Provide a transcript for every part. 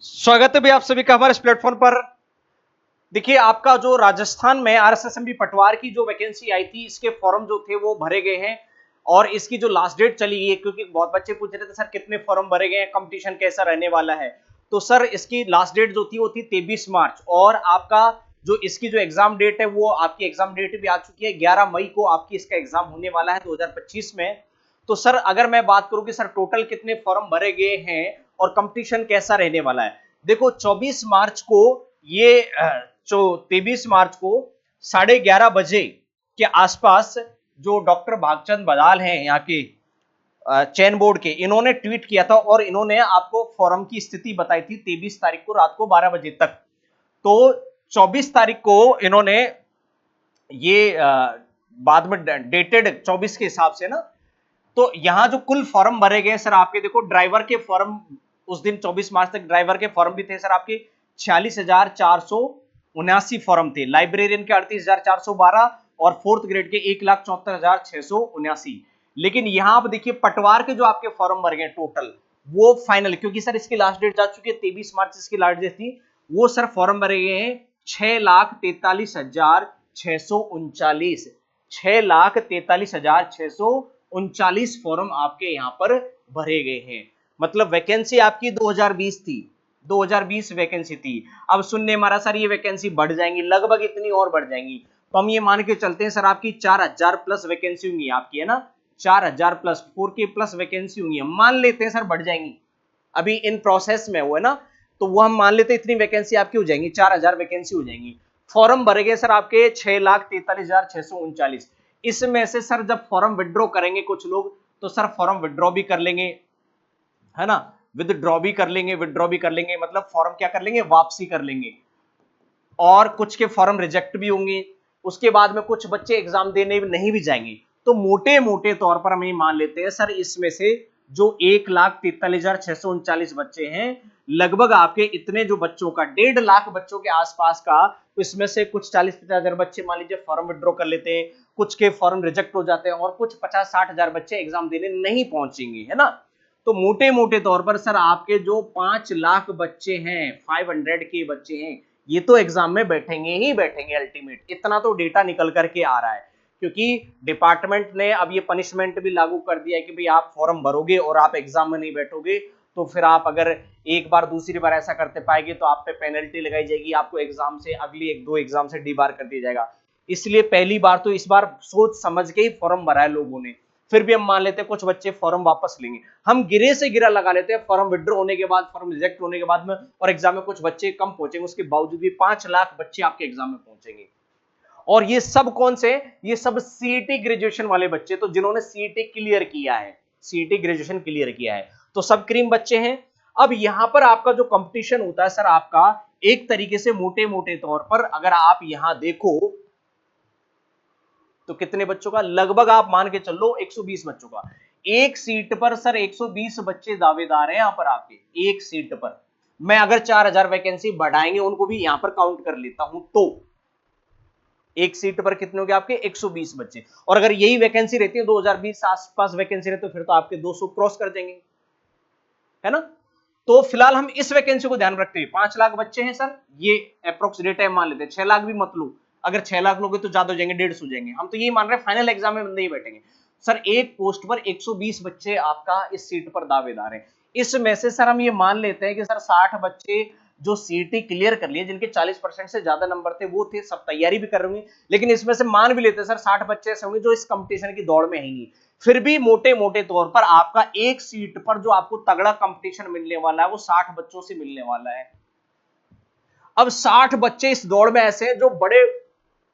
स्वागत है भी आप सभी का हमारे इस प्लेटफॉर्म पर। देखिए, आपका जो राजस्थान में आरएसएसएमबी पटवार की जो वैकेंसी आई थी, इसके फॉर्म जो थे वो भरे गए हैं और इसकी जो लास्ट डेट चली है, क्योंकि बहुत बच्चे पूछ रहे थे सर कितने फॉर्म भरे गए हैं, कंपटीशन कैसा रहने वाला है। तो सर इसकी लास्ट डेट जो थी वो थी 23 मार्च और आपका जो इसकी जो एग्जाम डेट है वो आपकी एग्जाम डेट भी आ चुकी है। 11 मई को आपकी इसका एग्जाम होने वाला है 2025 में। तो सर अगर मैं बात करूं कि सर टोटल कितने फॉर्म भरे गए हैं और कंपटीशन कैसा रहने वाला है, देखो 24 मार्च को ये जो 23 मार्च को 11:30 बजे के आसपास जो डॉक्टर भागचंद बदाल हैं यहाँ के चयन बोर्ड के, इन्होंने ट्वीट किया था और इन्होंने आपको फॉर्म की स्थिति बताई थी 23 तारीख को रात को 12 बजे तक। तो 24 तारीख को इन्होंने ये बाद में डेटेड 24 के हिसाब से ना, तो यहां जो कुल फॉर्म भरे गए सर आपके, देखो ड्राइवर के फॉर्म उस दिन 24 मार्च तक ड्राइवर के फॉर्म भी थे सर आपके 46,479 फॉर्म थे, लाइब्रेरियन के 38,412 और फोर्थ ग्रेड के 1,74,679। लेकिन यहां आप देखिए पटवार के जो आपके फॉर्म भर गए टोटल वो फाइनल, क्योंकि सर इसकी लास्ट डेट जा चुकी है 23 मार्च इसकी लास्ट डेट थी, वो सर फॉर्म भरे गए हैं 6,43,639, 6,43,639 फॉर्म आपके यहां पर भरे गए हैं। मतलब वैकेंसी आपकी 2020 थी, 2020 वैकेंसी थी। अब सुनने मारा सर ये वैकेंसी बढ़ जाएंगी, लगभग इतनी और बढ़ जाएंगी, तो हम ये मान के चलते हैं सर आपकी 4,000 प्लस वैकेंसी होंगी आपकी, है ना, 4,000 प्लस 4K प्लस वैकेंसी होंगी, हम मान लेते हैं सर बढ़ जाएंगी, अभी इन प्रोसेस में वो है ना, तो वो हम मान लेते हैं इतनी वैकेंसी आपकी हो जाएंगी, 4,000 वैकेंसी हो जाएंगी। फॉर्म भरे गए सर आपके 6,43,639। इसमें से सर जब फॉर्म विड्रॉ करेंगे कुछ लोग, तो सर फॉर्म विड्रॉ भी कर लेंगे, है ना, विदड्रॉ भी कर लेंगे, विड्रॉ भी कर लेंगे, मतलब फॉर्म क्या कर लेंगे, वापसी कर लेंगे, और कुछ के फॉर्म रिजेक्ट भी होंगे। उसके बाद में कुछ बच्चे एग्जाम देने नहीं भी जाएंगे। तो मोटे मोटे तौर पर हम ये मान लेते हैं सर इसमें से जो 1,43,639 बच्चे हैं, लगभग आपके इतने जो बच्चों का 1.5 लाख बच्चों के आसपास का, तो इसमें से कुछ 40-50 हजार बच्चे मान लीजिए फॉर्म विड्रॉ कर लेते हैं, कुछ के फॉर्म रिजेक्ट हो जाते हैं और कुछ 50-60 हजार बच्चे एग्जाम देने नहीं पहुंचेंगे, है ना। तो मोटे मोटे तौर पर सर आपके जो 5 लाख बच्चे हैं, 500 के बच्चे हैं, ये तो एग्जाम में बैठेंगे ही बैठेंगे अल्टीमेट, इतना तो डेटा निकल करके आ रहा है। क्योंकि डिपार्टमेंट ने अब ये पनिशमेंट भी लागू कर दिया है कि भाई आप फॉर्म भरोगे और आप एग्जाम में नहीं बैठोगे तो फिर आप अगर एक बार दूसरी बार ऐसा करते पाएंगे तो आप पे पेनल्टी लगाई जाएगी, आपको एग्जाम से अगली 1-2 एग्जाम से डीबार कर दिया जाएगा। इसलिए पहली बार तो इस बार सोच समझ के ही फॉर्म भरा है लोगों ने। फिर भी हम मान लेते हैं कुछ बच्चे फॉर्म वापस लेंगे, हम गिरे से गिरा लगा लेते हैं फॉर्म विड्रॉ होने के बाद, फॉर्म रिजेक्ट होने के बाद में, और एग्जाम में कुछ बच्चे कम पहुंचेंगे, उसके बावजूद भी 5 लाख बच्चे आपके एग्जाम में पहुंचेंगे। और ये सब कौन से, ये सब सीईटी ग्रेजुएशन वाले बच्चे, तो जिन्होंने सीईटी क्लियर किया है, सीईटी ग्रेजुएशन क्लियर किया है, तो सब क्रीम बच्चे हैं। अब यहां पर आपका जो कंपटीशन होता है सर आपका एक तरीके से मोटे मोटे तौर पर अगर आप यहां देखो तो कितने बच्चों का, लगभग आप मान के चलो 120 बच्चों का, एक सीट पर सर 120 बच्चे दावेदार हैं यहां पर आपके एक सीट पर। मैं अगर 4,000 वैकेंसी बढ़ाएंगे उनको भी यहां पर काउंट कर लेता हूं तो एक सीट पर कितने हो गए आपके 120 बच्चे, और अगर यही वैकेंसी रहती है 2020 आसपास वैकेंसी रहती तो फिर तो आपके 200 क्रॉस कर देंगे, है ना। तो फिलहाल हम इस वैकेंसी को ध्यान रखते हैं, 5 लाख बच्चे हैं सर, ये अप्रोक्स डेटा मान लेते हैं, 6 लाख भी मत लो, अगर 6 लाख लोगे तो ज्यादा हो जाएंगे, 150 हो जाएंगे, हम तो यही मान रहे हैं फाइनल एग्जाम में बंदे ही बैठेंगे। सर एक पोस्ट पर 120 बच्चे आपका इस सीट पर दावेदार हैं। इसमें से सर हम ये मान लेते हैं कि सर 60 बच्चे जो सीटी क्लियर कर लिए, जिनके 40% से ज्यादा नंबर थे, वो थे, सब तैयारी भी कर रहे होंगे, लेकिन इसमें से मान भी लेते हैं सर 60 बच्चे ऐसे होंगे जो इस कंपटीशन की दौड़ में है नहीं। फिर भी मोटे मोटे तौर पर आपका एक सीट पर जो आपको तगड़ा कंपटीशन मिलने वाला है वो 60 बच्चों से मिलने वाला है। अब 60 बच्चे इस दौड़ में ऐसे हैं जो बड़े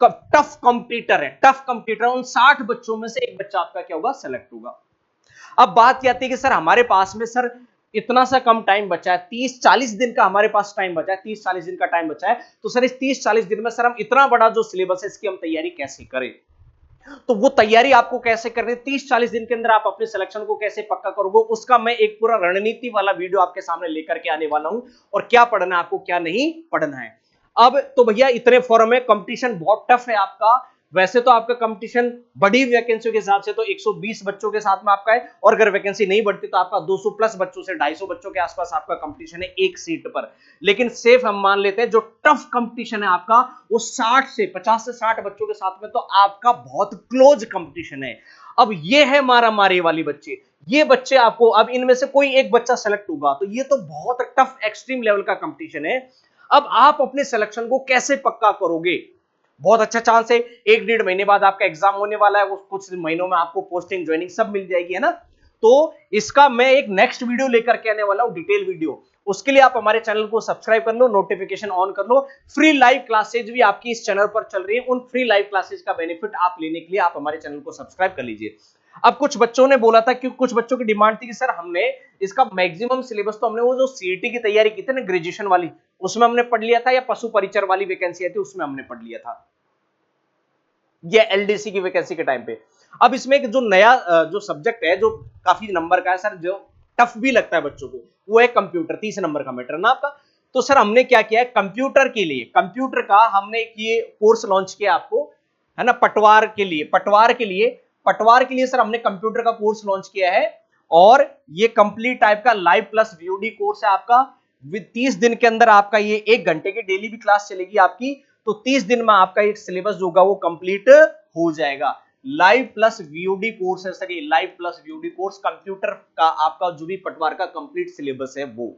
टफ कंपटीटर है, टफ कंपटीटर, उन 60 बच्चों में से एक बच्चा आपका क्या होगा, सेलेक्ट होगा। अब बात क्या आती है कि सर हमारे पास में सर इतना सा कम टाइम बचा है, 30-40 दिन का हमारे पास टाइम बचा है, 30-40 दिन का टाइम बचा है, तो सर इस 30-40 दिन में सर हम इतना बड़ा जो सिलेबस है इसकी हम तैयारी कैसे करें। तो वो तैयारी आपको कैसे करनी है, 30-40 दिन के अंदर आप अपने सिलेक्शन को कैसे पक्का करोगे, उसका मैं एक पूरा रणनीति वाला वीडियो आपके सामने लेकर के आने वाला हूं, और क्या पढ़ना है आपको क्या नहीं पढ़ना है। अब तो भैया इतने फॉर्म है, कंपटीशन बहुत टफ है आपका, वैसे तो आपका कंपटीशन बड़ी वैकेंसी के हिसाब से तो 120 बच्चों के साथ में आपका है, और अगर वैकेंसी नहीं बढ़ती तो आपका 200 प्लस बच्चों से 250 बच्चों के आसपास आपका कंपटीशन है एक सीट पर। लेकिन सेफ हम मान लेते हैं जो टफ कंपटीशन है आपका वो 50 से 60 बच्चों के साथ में, तो आपका बहुत क्लोज कंपटीशन है। अब ये है मारा मारी वाली बच्चे, ये बच्चे आपको, अब इनमें से कोई एक बच्चा सेलेक्ट होगा तो ये तो बहुत टफ एक्सट्रीम लेवल का कंपटीशन है। अब आप अपने सिलेक्शन को कैसे पक्का करोगे? बहुत अच्छा चांस है, 1-1.5 महीने बाद आपका एग्जाम होने वाला है, वो कुछ महीनों में आपको पोस्टिंग ज्वाइनिंग सब मिल जाएगी, है ना। तो इसका मैं एक नेक्स्ट वीडियो लेकर के आने वाला हूं, डिटेल वीडियो। उसके लिए आप हमारे चैनल को सब्सक्राइब कर लो, नोटिफिकेशन ऑन कर लो। फ्री लाइव क्लासेज भी आपकी इस चैनल पर चल रही है, उन फ्री लाइव क्लासेज का बेनिफिट आप लेने के लिए आप हमारे चैनल को सब्सक्राइब कर लीजिए। अब कुछ बच्चों ने बोला था कि कुछ बच्चों की डिमांड थी कि सर हमने इसका मैक्सिमम सिलेबस तो हमने वो जो सीईटी की तैयारी की थी ना ग्रेजुएशन वाली, उसमें हमने पढ़ लिया था, या पशु परिचर वाली वैकेंसी थी उसमें हमने पढ़ लिया था, ये एलडीसी की वैकेंसी के टाइम पे। अब इसमें एक जो नया जो सब्जेक्ट है जो काफी नंबर का है सर, जो टफ भी लगता है बच्चों को, वो है कंप्यूटर। 30 नंबर का मैटर ना आपका। तो सर हमने क्या किया है, कंप्यूटर के लिए, कंप्यूटर का हमने ये कोर्स लॉन्च किया आपको, है ना, पटवार के लिए, पटवार के लिए सर हमने कंप्यूटर का कोर्स लॉन्च किया है। और ये कंप्लीट टाइप का लाइव प्लस वीओडी कोर्स है आपका। 30 दिन के अंदर आपका ये 1 घंटे की डेली भी क्लास चलेगी आपकी, तो 30 दिन में आपका एक सिलेबस जो होगा वो कंप्लीट हो जाएगा। लाइव प्लस वीओडी कोर्स है सर, ये live plus VOD course computer का आपका जो भी पटवार का कंप्लीट सिलेबस है वो।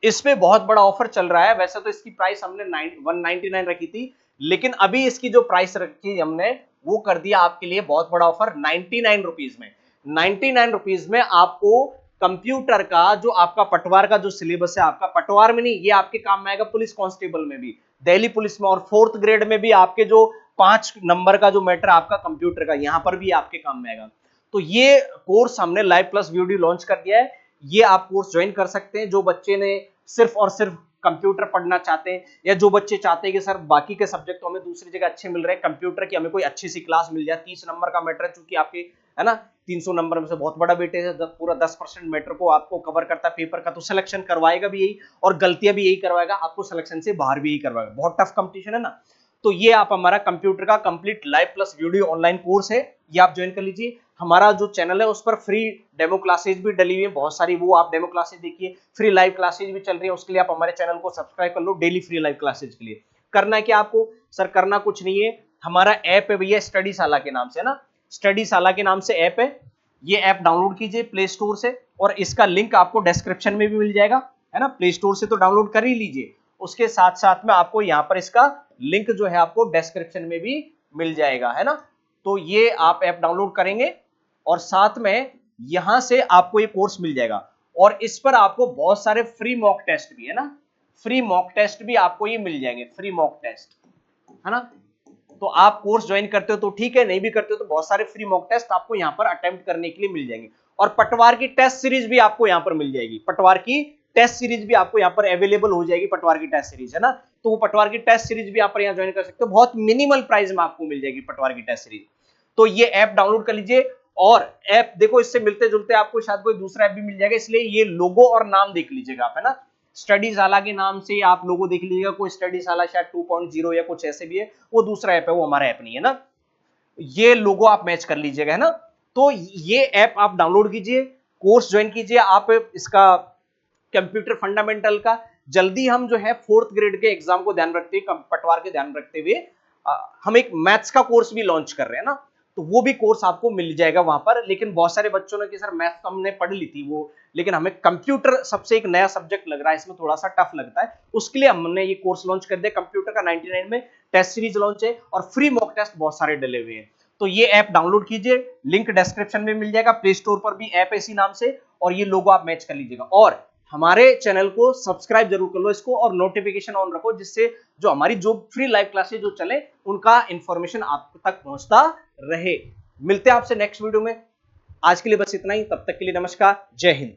इस पे बहुत बड़ा ऑफर चल रहा है। वैसे तो इसकी प्राइस हमने 199 रखी थी, लेकिन अभी इसकी जो प्राइस रखी हमने वो कर दिया आपके लिए बहुत बड़ा ऑफर 99 रुपीज में। 99 रुपीज में आपको कंप्यूटर का जो आपका पटवार का जो सिलेबस है, आपका पटवार में नहीं, ये आपके काम में आएगा पुलिस कांस्टेबल में भी, दिल्ली पुलिस में, और 4th ग्रेड में भी आपके जो 5 नंबर का जो मैटर आपका कंप्यूटर का, यहां पर भी आपके काम में आएगा। तो ये कोर्स हमने लाइव प्लस वीडियो लॉन्च कर दिया है, ये आप कोर्स ज्वाइन कर सकते हैं। जो बच्चे ने सिर्फ और सिर्फ कंप्यूटर पढ़ना चाहते हैं, या जो बच्चे चाहते हैं कि सर बाकी के सब्जेक्ट तो हमें दूसरी जगह अच्छे मिल रहे हैं, कंप्यूटर की हमें कोई अच्छी सी क्लास मिल जाए। 30 नंबर का मैटर है, चूंकि आपके, है ना, 300 नंबर में से बहुत बड़ा वेटेज है, पूरा 10% मैटर को आपको कवर करता है पेपर का, तो सिलेक्शन करवाएगा भी यही, और गलतियां भी यही करवाएगा, आपको सिलेक्शन से बाहर भी यही करवाएगा। बहुत टफ कंपटीशन है ना। तो ये आप हमारा कंप्यूटर का complete live plus video online course है, ये आप ज्वाइन कर लीजिए। हमारा जो चैनल है उस पर फ्री डेमो क्लासेज भी डली हुई है बहुत सारी, वो आप डेमो क्लासेज देखिए। फ्री लाइव क्लासेज भी चल रही है, उसके लिए आप हमारे चैनल को सब्सक्राइब कर लो डेली फ्री लाइव क्लासेज के लिए। करना है क्या आपको? सर करना कुछ नहीं है, हमारा ऐप है भैया स्टडीशाला के नाम से, है ना, स्टडीशाला के नाम से ऐप है। ये ऐप डाउनलोड कीजिए प्ले स्टोर से, और इसका लिंक आपको डिस्क्रिप्शन में भी मिल जाएगा, है ना। प्ले स्टोर से तो डाउनलोड कर ही लीजिए, उसके साथ साथ में आपको यहाँ पर इसका लिंक जो है आपको डिस्क्रिप्शन में भी मिल जाएगा, है ना। तो ये आप ऐप डाउनलोड करेंगे और साथ में यहां से आपको ये कोर्स मिल जाएगा, और इस पर आपको बहुत सारे फ्री मॉक टेस्ट भी, है ना, फ्री मॉक टेस्ट भी आपको ये मिल जाएंगे, फ्री मॉक टेस्ट, है ना। तो आप कोर्स ज्वाइन करते हो तो ठीक है, नहीं भी करते हो तो बहुत सारे फ्री मॉक टेस्ट आपको यहाँ पर अटेम्प्ट करने के लिए मिल जाएंगे। और पटवार की टेस्ट सीरीज भी आपको यहाँ पर मिल जाएगी, पटवार की टेस्ट सीरीज भी आपको यहाँ पर अवेलेबल हो जाएगी, पटवार की टेस्ट सीरीज, है ना। तो वो पटवार की टेस्ट सीरीज भी आप पर यहाँ ज्वाइन कर सकते हो, बहुत मिनिमल प्राइस में आपको मिल जाएगी पटवार की टेस्ट सीरीज। तो ये ऐप डाउनलोड कर लीजिए, और ऐप देखो इससे मिलते जुलते आपको शायद कोई दूसरा ऐप भी मिल जाएगा, इसलिए ये लोगो और नाम देख लीजिएगा आप, है ना। स्टडीशाला के नाम से आप लोगो देख लीजिएगा, कोई स्टडीशाला शायद 2.0 या कुछ ऐसे भी है, वो दूसरा ऐप है, वो हमारा ऐप नहीं है ना। ये लोगो आप मैच कर लीजिएगा, है ना। तो ये ऐप आप डाउनलोड कीजिए, कोर्स ज्वाइन कीजिए आप इसका कंप्यूटर फंडामेंटल का। जल्दी हम जो है 4th ग्रेड के एग्जाम को ध्यान रखते हुए, पटवार के ध्यान रखते हुए, हम एक मैथ्स का कोर्स भी लॉन्च कर रहे हैं ना, तो वो भी कोर्स आपको मिल जाएगा वहां पर। लेकिन बहुत सारे बच्चों ने कि सर मैथ्स तो हमने पढ़ ली थी वो, लेकिन हमें कंप्यूटर सबसे एक नया सब्जेक्ट लग रहा है, इसमें थोड़ा सा टफ लगता है, उसके लिए हमने ये कोर्स लॉन्च कर दिया कंप्यूटर का। 99 में टेस्ट सीरीज लॉन्च है, और फ्री मॉक टेस्ट बहुत सारे डले हुए हैं। तो ये ऐप डाउनलोड कीजिए, लिंक डिस्क्रिप्शन में मिल जाएगा, प्ले स्टोर पर भी ऐप है इसी नाम से, और ये लोगो आप मैच कर लीजिएगा। और हमारे चैनल को सब्सक्राइब जरूर कर लो इसको, और नोटिफिकेशन ऑन रखो, जिससे जो हमारी जो फ्री लाइव क्लासेस जो चले उनका इंफॉर्मेशन आप तक पहुंचता रहे। मिलते हैं आपसे नेक्स्ट वीडियो में, आज के लिए बस इतना ही, तब तक के लिए नमस्कार, जय हिंद।